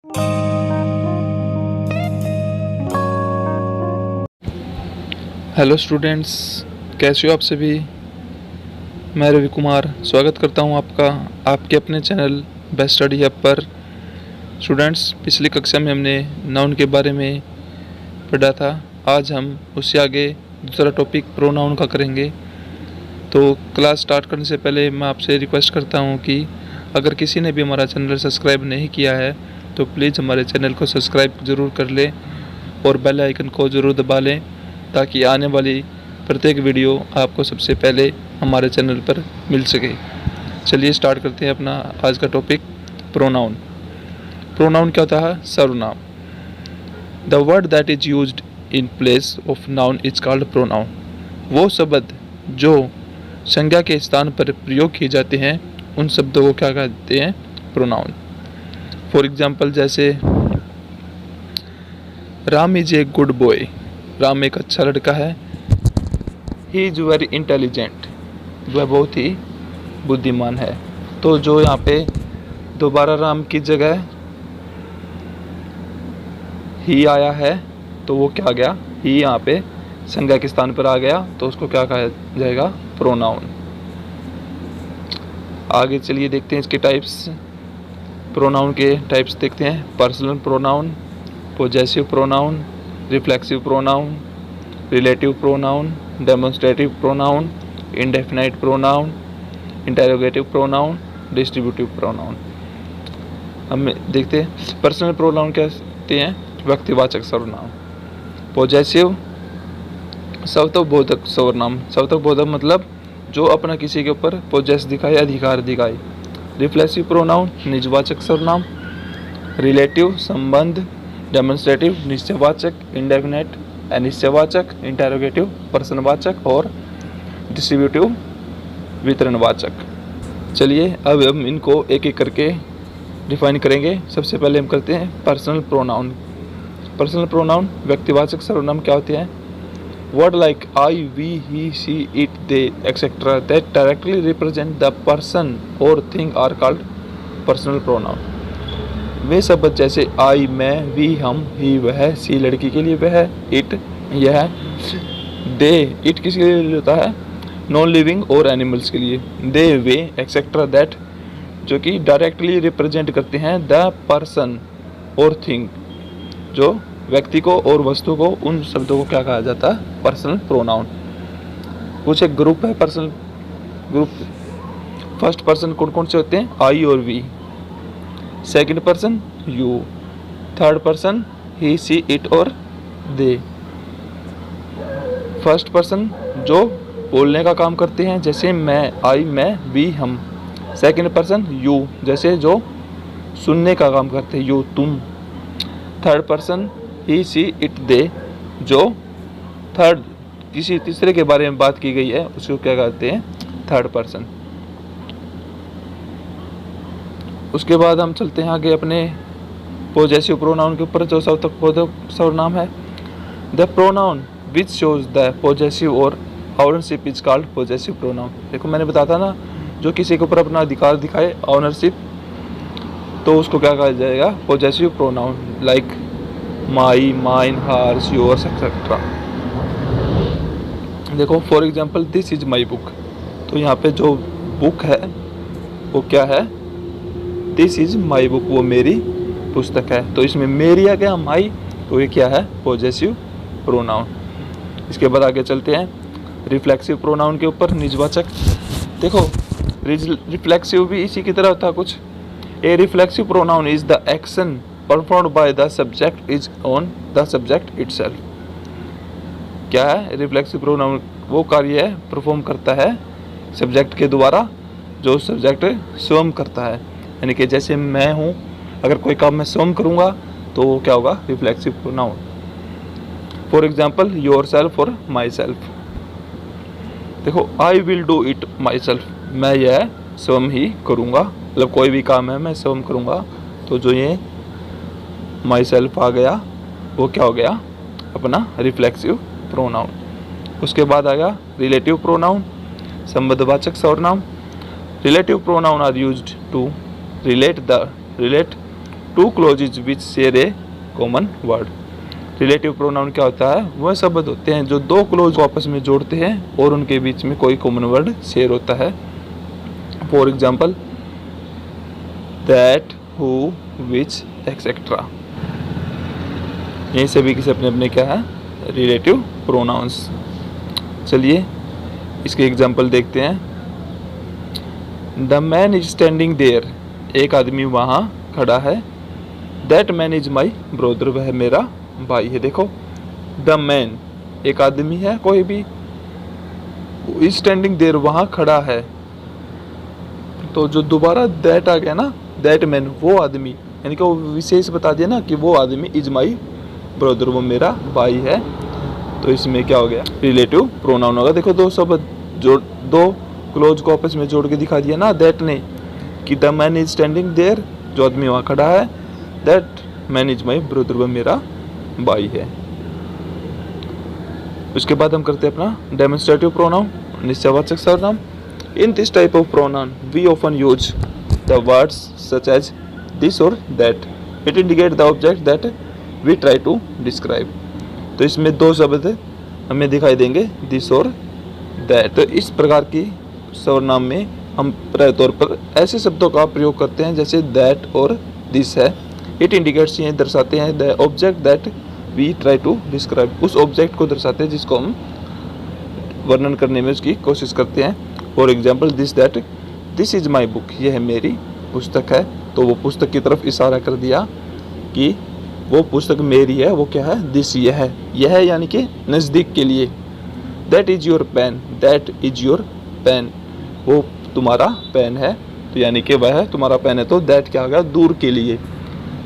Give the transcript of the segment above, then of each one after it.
Hello students, कैसे हो आप सभी। मैं रवि कुमार स्वागत करता हूं आपका आपके अपने चैनल बेस्ट स्टडी हब पर। स्टूडेंट्स, पिछली कक्षा में हमने नाउन के बारे में पढ़ा था। आज हम उससे आगे दूसरा टॉपिक प्रोनाउन का करेंगे। तो क्लास स्टार्ट करने से पहले मैं आपसे रिक्वेस्ट करता हूं कि अगर किसी ने भी हमारा चैनल सब्सक्राइब नहीं किया है तो प्लीज़ हमारे चैनल को सब्सक्राइब ज़रूर कर लें और बेल आइकन को ज़रूर दबा लें ताकि आने वाली प्रत्येक वीडियो आपको सबसे पहले हमारे चैनल पर मिल सके। चलिए स्टार्ट करते हैं अपना आज का टॉपिक प्रोनाउन। प्रोनाउन क्या होता है? सर्वनाम। The word that is used in place of noun is called pronoun. वो शब्द जो संज्ञा के स्थान पर प्रयोग किए जाते हैं उन शब्दों को क्या कहते हैं? प्रोनाउन। फॉर एग्जाम्पल, जैसे Ram is a good boy. Ram एक अच्छा लड़का है। He is very intelligent. वह बहुत ही बुद्धिमान है। तो जो यहाँ पे दोबारा राम की जगह ही आया है तो वो क्या आ गया? ही यहाँ पे संज्ञा के स्थान पर आ गया तो उसको क्या कहा जाएगा? प्रोनाउन। आगे चलिए देखते हैं इसके टाइप्स। प्रोनाउन के टाइप्स देखते हैं। Personal pronoun, possessive pronoun, reflexive pronoun, relative pronoun, demonstrative pronoun, indefinite pronoun, interrogative pronoun, distributive pronoun. हम देखते हैं पर्सनल प्रोनाउन क्या कहते हैं? व्यक्तिवाचक सर्वनाम। पोजेसिव सत्वबोधक सर्वनाम। सत्वबोधक मतलब जो अपना किसी के ऊपर पोजेस दिखाए, अधिकार दिखाए। रिफ्लेक्सिव प्रोनाउन निजवाचक सर्वनाम। रिलेटिव संबंध। डेमोन्स्ट्रेटिव निश्चयवाचक। इंडेफिनाइट अनिश्चयवाचक। इंटेरोगेटिव प्रश्नवाचक और डिस्ट्रीब्यूटिव वितरणवाचक। चलिए अब हम इनको एक एक करके डिफाइन करेंगे। सबसे पहले हम करते हैं पर्सनल प्रोनाउन। पर्सनल प्रोनाउन व्यक्तिवाचक सर्वनाम क्या होते हैं? Word like I, we, he, she, it, they etcetera that directly represent the person और thing are called personal pronoun. वे शब्द जैसे आई मैं, वी हम, ही वह, सी लड़की के लिए वह, इट यह, दे इट किसके लिए होता है? नॉन लिविंग और एनिमल्स के लिए। दे वे एक्सेट्रा दैट जो कि डायरेक्टली रिप्रेजेंट करते हैं द पर्सन और थिंग, जो व्यक्ति को और वस्तु को, उन शब्दों को क्या कहा जाता है? Personal pronoun. कुछ एक ग्रुप है पर्सनल ग्रुप। फर्स्ट पर्सन कौन कौन से होते हैं? आई और we. Second person you. Third person he, she, it और दे। फर्स्ट पर्सन जो बोलने का काम करते हैं जैसे मैं, आई मैं, वी हम। सेकंड पर्सन यू जैसे जो सुनने का काम करते हैं, यू तुम। Third person he, she, it, they जो थर्ड किसी तीसरे के बारे में बात की गई है उसको क्या कहते हैं? Third person. उसके बाद हम चलते हैं आगे अपने पोजेसिव प्रोनाउन के ऊपर जो सत्वबोधक सर्वनाम है। The pronoun which shows the possessive और ownership is called possessive pronoun. देखो मैंने बताया था ना, जो किसी के ऊपर अपना अधिकार दिखाए, ऑनरशिप, तो उसको क्या कहा जाएगा? Possessive pronoun. Like my, mine, hers, yours etcetera. देखो for example this is my book. तो यहाँ पे जो बुक है वो क्या है? दिस इज माई बुक, वो मेरी पुस्तक है। तो इसमें मेरी आ गया, माई, तो ये क्या है? Possessive pronoun. इसके बाद आगे चलते हैं रिफ्लेक्सिव प्रोनाउन के ऊपर, निजवाचक। देखो रिफ्लेक्सिव भी इसी की तरह होता है कुछ। A reflexive pronoun is the action performed by the subject is on the subject itself. क्या है? रिफ्लेक्सिव प्रोनाउन वो कार्य है परफॉर्म करता है सब्जेक्ट के द्वारा जो सब्जेक्ट स्वयं करता है। यानी कि जैसे मैं हूँ, अगर कोई काम मैं स्वयं करूँगा तो क्या होगा? Reflexive pronoun. For example your self और माई सेल्फ। देखो I will do it my self, मैं यह स्वयं ही करूँगा, मतलब कोई भी काम है मैं स्वयं करूँगा। तो जो ये माई सेल्फ आ गया वो क्या हो गया? अपना रिफ्लेक्सिव प्रोनाउन। उसके बाद आ गया रिलेटिव प्रोनाउन, संबंधवाचक सर्वनाम। Relative pronoun are used to relate to clauses which share a common word. Relative pronoun क्या होता है? वह शब्द होते हैं जो दो क्लोज को आपस में जोड़ते हैं और उनके बीच में कोई कॉमन वर्ड शेयर होता है। For example that, who, which, etcetera. ये सभी के अपने अपने क्या है? Relative pronouns. चलिए इसके एग्जाम्पल देखते हैं। The man is standing there, एक आदमी वहाँ खड़ा है। That man is my brother, वह मेरा भाई है। देखो द मैन एक आदमी है कोई भी, इज स्टैंडिंग देयर वहाँ खड़ा है, तो जो दोबारा दैट आ गया ना, दैट मैन वो आदमी, यानी कि वो विशेष बता दिया ना कि वो आदमी इज माई ब्रदर, वो मेरा भाई है। तो इसमें क्या हो गया? रिलेटिव प्रोनाउन होगा। देखो दो शब्द जोड़, दो क्लोज को आपस में जोड़ के दिखा दिया ना दैट ने, कि the man is standing there, जो आदमी वहाँ खड़ा है, that man is my brother, वो मेरा भाई है। उसके बाद हम करते हैं अपना डेमोन्स्ट्रेटिव प्रोनाउन, निश्चयवाचक सर्वनाम। In this type of pronoun we often use the words such as this और that. It indicate the object that we try to describe. तो इसमें दो शब्द हमें दिखाई देंगे, दिस और दैट। तो इस प्रकार की सर्वनाम में हम प्राय तौर पर ऐसे शब्दों का प्रयोग करते हैं जैसे दैट और दिस है। इट इंडिकेट्स, ये दर्शाते हैं the object that we try to describe, उस ऑब्जेक्ट को दर्शाते हैं जिसको हम वर्णन करने में उसकी कोशिश करते हैं। For example this that, this is my book, यह मेरी पुस्तक है। तो वो पुस्तक की तरफ इशारा कर दिया कि वो पुस्तक मेरी है। वो क्या है? दिस, यह यानी कि नज़दीक के लिए। That is your pen, that is your pen, वो तुम्हारा पेन है, तो यानी कि वह तुम्हारा पेन है। तो दैट क्या होगा? दूर के लिए।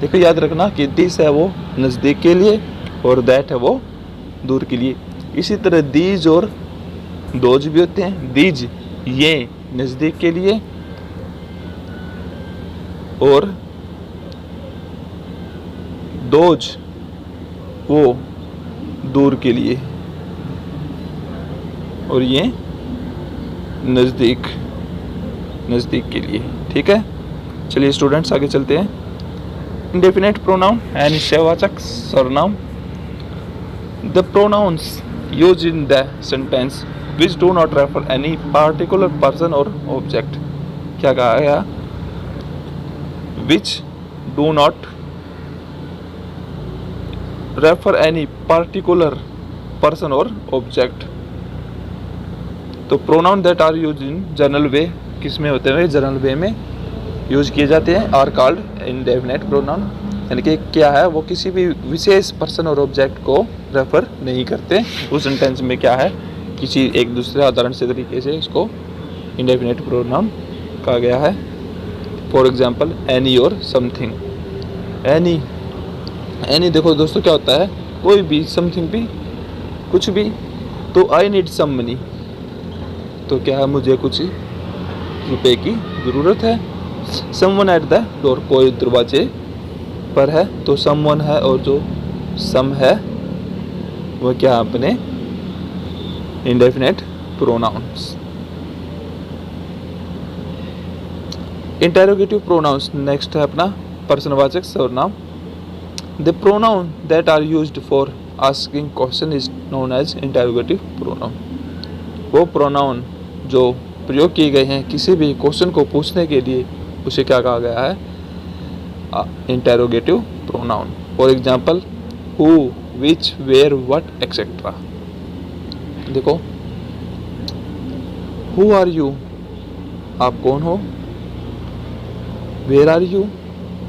देखो याद रखना कि दिस है वो नज़दीक के लिए और दैट है वो दूर के लिए। इसी तरह दीज और दोज भी होते हैं। दीज ये नज़दीक के लिए और दोज वो दूर के लिए, और ये नज़दीक के लिए। ठीक है, चलिए स्टूडेंट्स आगे चलते हैं। इंडेफिनिट प्रोनाउन एंड निश्चयवाचक सर्वनाम। The pronounce used in the sentence which do not refer any particular person or object। क्या कहा गया? which do not refer any particular person or object। तो pronoun that are use in general way, किस में होते हैं? General वे में use किए जाते हैं। आर कॉल्ड इंडेफिनिट प्रोनाउन, यानी कि क्या है? वो किसी भी विशेष पर्सन और ऑब्जेक्ट को रेफर नहीं करते। उस सेंटेंस में क्या है? किसी एक दूसरे उदाहरण से तरीके से इसको इंडेफिनिट प्रोनाउन कहा गया है। फॉर एग्जाम्पल एनी और समथिंग। एनी देखो दोस्तों क्या होता है? कोई भी, समथिंग भी, कुछ भी। तो आई नीड सम मनी, तो क्या है? मुझे कुछ रुपए की ज़रूरत है। समवन एट द डोर, कोई दरवाजे पर है, तो समवन है और जो सम है वो क्या? अपने indefinite pronouns. Interrogative pronouns next है अपना प्रश्नवाचक सर्वनाम। The pronoun that are used for asking question is known as interrogative pronoun. वो प्रोनाउन जो प्रयोग किए गए हैं किसी भी क्वेश्चन को पूछने के लिए, उसे क्या कहा गया है? Interrogative pronoun. For example who, which, where, what, etcetera. देखो हु आर यू, आप कौन हो? वेयर आर यू,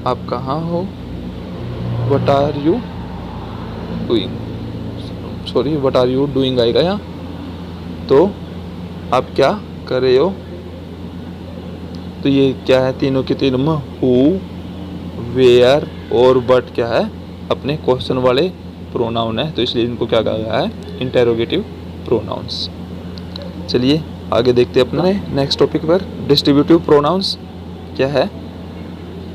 आप कहाँ हो? What are you doing, sorry what are you doing आएगा यहाँ, तो आप क्या कर रहे हो? तो ये क्या है? तीनों के तीनों में हु, वेयर और व्हाट क्या है? अपने क्वेश्चन वाले प्रोनाउन है, तो इसलिए इनको क्या कहा गया है? Interrogative pronouns. चलिए आगे देखते हैं अपना नेक्स्ट टॉपिक पर। डिस्ट्रीब्यूटिव प्रोनाउंस क्या है?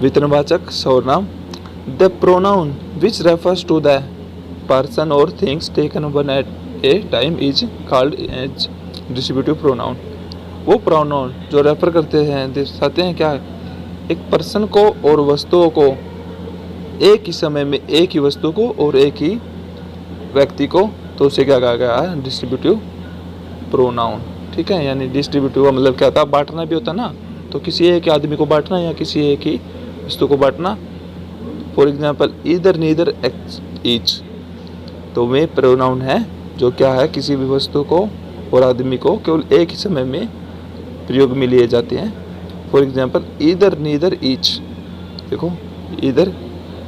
वितरणवाचक सर्वनाम। The pronoun which refers to the person और things taken one at a time is called as distributive pronoun. वो प्रोनाउन जो रेफर करते हैं, दर्शाते हैं क्या? एक पर्सन को और वस्तुओं को एक ही समय में एक ही वस्तु को और एक ही व्यक्ति को, तो उसे क्या कहा गया है, डिस्ट्रीब्यूटिव प्रोनाउन। ठीक है, यानी डिस्ट्रीब्यूटिव का मतलब क्या होता है, बांटना भी होता है ना, तो किसी एक आदमी को बांटना या किसी एक ही वस्तु को बांटना। For example either neither each, तो वे प्रोनाउन है जो क्या है, किसी भी वस्तु को और आदमी को केवल एक ही समय में प्रयोग में लिए जाते हैं। For example either neither each, देखो ईदर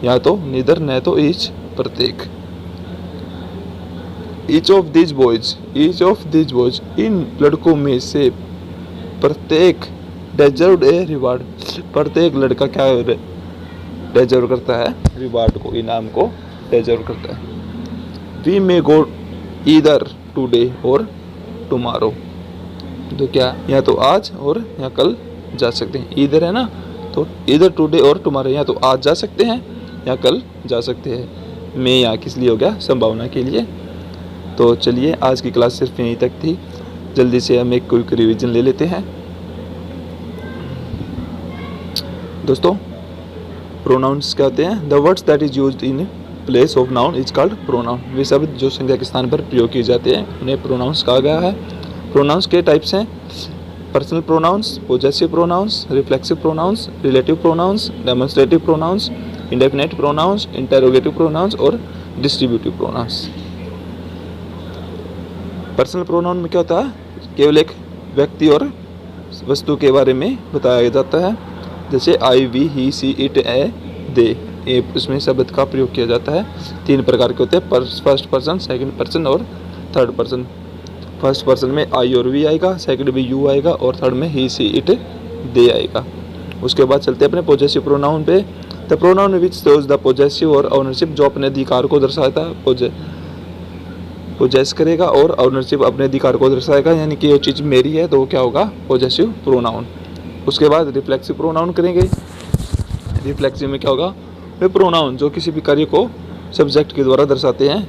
या तो, नीदर न तो ईच प्रत्येक। Each of this boys, each of this boys, इन लड़कों में से प्रत्येक डिजर्व ए रिवार्ड, प्रत्येक लड़का क्या डिजर्व करता है, रिवार्ड को, इनाम को डिजर्व करता है। We may go either today or tomorrow, तो क्या या तो आज और या कल जा सकते हैं। इधर है ना, तो इधर टुडे और टुमारो, या तो आज जा सकते हैं या कल जा सकते हैं। मैं यहाँ किस लिए हो गया, संभावना के लिए। तो चलिए आज की क्लास सिर्फ यहीं तक थी, जल्दी से हम एक क्विक रिवीजन ले लेते हैं। दोस्तों प्रोनाउंस क्या होते हैं, the words that is used in place of noun is called pronoun, वे शब्द जो संज्ञा के स्थान पर प्रयोग किए जाते हैं उन्हें प्रोनाउंस कहा गया है। प्रोनाउंस के टाइप्स हैं, personal pronouns, possessive pronouns, reflexive pronouns, relative pronouns, demonstrative pronouns, indefinite pronouns, interrogative pronouns और डिस्ट्रीब्यूटिव प्रोनाउंस। पर्सनल प्रोनाउन में क्या होता है, केवल एक व्यक्ति और वस्तु के बारे में बताया जाता है, जैसे आई, वी, ही, सी, इट, ए, दे, ये उसमें शब्द का प्रयोग किया जाता है। 3 प्रकार के होते हैं, फर्स्ट पर्सन, सेकंड पर्सन और थर्ड पर्सन। फर्स्ट पर्सन में आई और वी आएगा, सेकंड में यू आएगा और थर्ड में ही, सी, इट, दे आएगा। उसके बाद चलते हैं अपने पोजेसिव प्रोनाउन पे। The pronoun which shows the possessive और ऑनरशिप, जो अपने अधिकार को दर्शाता है, पोजेस करेगा, और ऑनरशिप अपने अधिकार को दर्शाएगा, यानी कि ये चीज़ मेरी है तो वो क्या होगा, पोजेसिव प्रोनाउन। उसके बाद रिफ्लेक्सिव प्रोनाउन करेंगे। रिफ्लेक्सिव में क्या होगा, वे प्रोनाउन जो किसी भी कार्य को सब्जेक्ट के द्वारा दर्शाते हैं,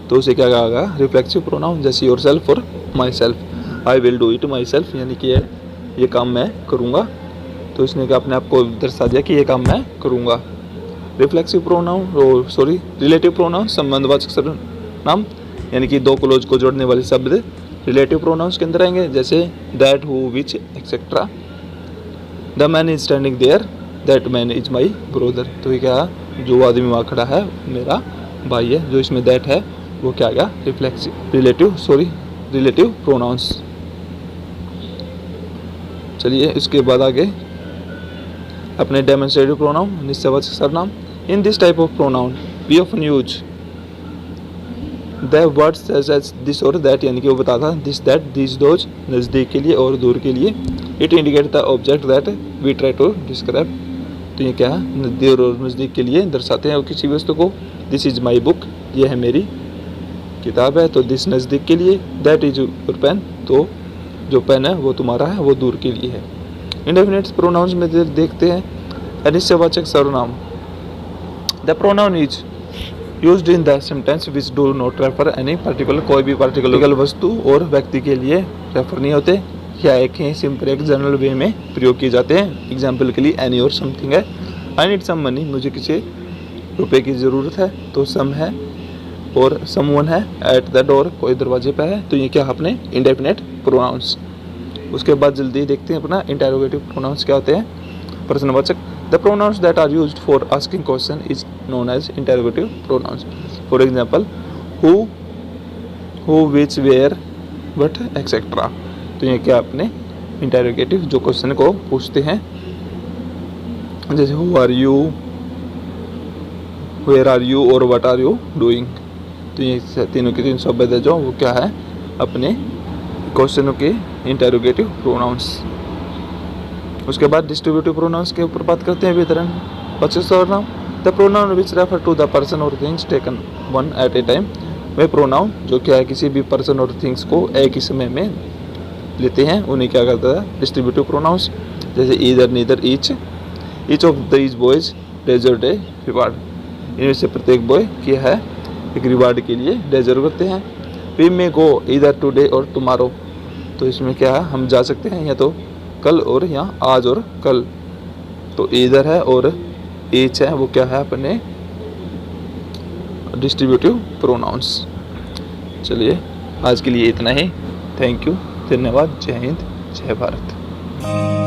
तो उसे क्या कहा गया, रिफ्लेक्सिव प्रोनाउन। जैसे योर सेल्फ और my self, I will do it my self, यानी कि ये काम मैं करूँगा, तो इसने क्या अपने आप को दर्शा दिया कि ये काम मैं करूँगा। रिफ्लेक्सिव प्रोनाउन, रिलेटिव प्रोनाउन, संबंधवाचक सर्वनाम, यानी कि 2 क्लोज को जोड़ने वाले शब्द रिलेटिव प्रोनाउंस के अंदर आएंगे, जैसे that, who, which, etcetera. The man is standing there, that man is my brother, तो ये क्या, जो आदमी वहाँ खड़ा है मेरा भाई है, जो इसमें दैट है वो क्या गया, रिलेटिव प्रोनाउंस। चलिए इसके बाद आगे अपने डेमोन्स्ट्रेटिव प्रोनाउन, निश्चयवाचक सर्वनाम। In this type of pronoun we often use the words such as this और दैट, यानी कि वो बताता है दिस, दैट, दिस, दोज, नज़दीक के लिए और दूर के लिए। It indicate the object that we try to describe, तो ये क्या है, दूर और नज़दीक के लिए दर्शाते हैं किसी वस्तु को। दिस इज माई बुक, ये है मेरी किताब है, तो दिस नज़दीक के लिए। दैट इज योर पेन, तो जो पेन है वो तुम्हारा है, वो दूर के लिए है। इंडेफिनिट प्रोनाउंस में देखते हैं अनिश्चयवाचक सर्वनाम। The pronoun is used in the sentence which do not refer any particular, कोई भी पार्टिकुलर वस्तु और व्यक्ति के लिए रेफर नहीं होते, या एक ही सिंपल एक जनरल वे में प्रयोग किए जाते हैं। एग्जाम्पल के लिए एनी और समथिंग है, आई नीड सम मनी, मुझे किसी रुपए की ज़रूरत है, तो सम है, और समवन है, एट द डोर, कोई दरवाजे पे है, तो ये क्या अपने इंडेफिनेट प्रोनाउंस। उसके बाद जल्दी देखते हैं अपना इंटेरोगेटिव प्रोनाउंस क्या होते हैं, प्रश्नवाचक। The pronouns that are used for asking question is known as interrogative pronouns. For example who, which, where, what, etcetera, तो ये क्या अपने इंटेरोगेटिव जो क्वेश्चन को पूछते हैं, जैसे who are you, where are you और व्हाट आर यू डूइंग, तो ये तीनों के 3 शब्द है जो वो क्या है, अपने क्वेश्चनों के इंटेरोगेटिव प्रोनाउंस। उसके बाद डिस्ट्रीब्यूटिव प्रोनाउंस के ऊपर बात करते हैं। वितरण वाचक सर्वनाम, the pronoun which refer to the person और things taken one at a time, वे प्रोनाउन जो क्या है किसी भी पर्सन और थिंग्स को एक ही समय में लेते हैं, उन्हें क्या करता है, डिस्ट्रीब्यूटिव प्रोनाउंस। जैसे either, neither, each of these boys deserve a reward, इनमें से प्रत्येक बॉय क्या है एक रिवार्ड के लिए डिजर्व करते हैं। We may go either today or tomorrow, तो इसमें क्या है, हम जा सकते हैं या तो कल और या आज और कल, तो ईदर है और ईच है वो क्या है अपने डिस्ट्रीब्यूटिव प्रोनाउंस। चलिए आज के लिए इतना ही। थैंक यू, धन्यवाद, जय हिंद, जय भारत।